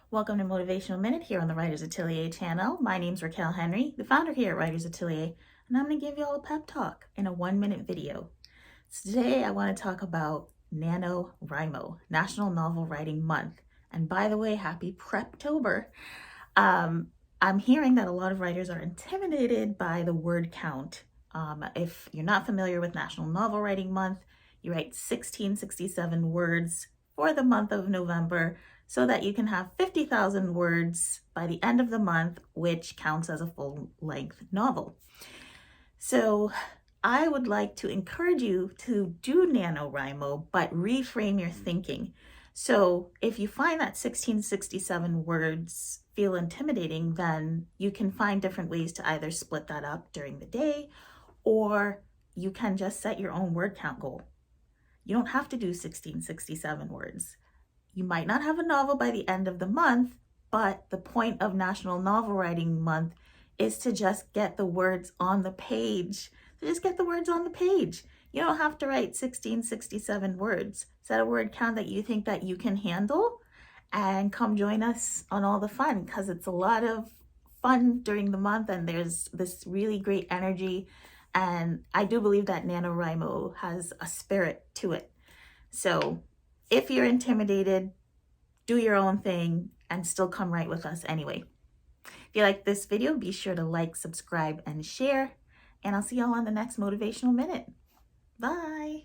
Welcome to Motivational Minute here on the Writers Atelier channel. My name's Racquel Henry, the founder here at Writers Atelier, and I'm going to give you all a pep talk in a 1-minute video. So today I want to talk about NaNoWriMo, National Novel Writing Month. And by the way, happy Preptober. I'm hearing that a lot of writers are intimidated by the word count. If you're not familiar with National Novel Writing Month, you write 1667 words for the month of November so that you can have 50,000 words by the end of the month, which counts as a full-length novel. So I would like to encourage you to do NaNoWriMo, but reframe your thinking. So if you find that 1667 words feel intimidating, then you can find different ways to either split that up during the day, or you can just set your own word count goal. You don't have to do 1667 words. You might not have a novel by the end of the month, but the point of National Novel Writing Month is to just get the words on the page. So just get the words on the page. You don't have to write 1667 words. Set a word count that you think that you can handle, and come join us on all the fun, because it's a lot of fun during the month and there's this really great energy. And I do believe that NaNoWriMo has a spirit to it. So if you're intimidated, do your own thing and still come write with us anyway. If you like this video, be sure to like, subscribe, and share. And I'll see y'all on the next Motivational Minute. Bye.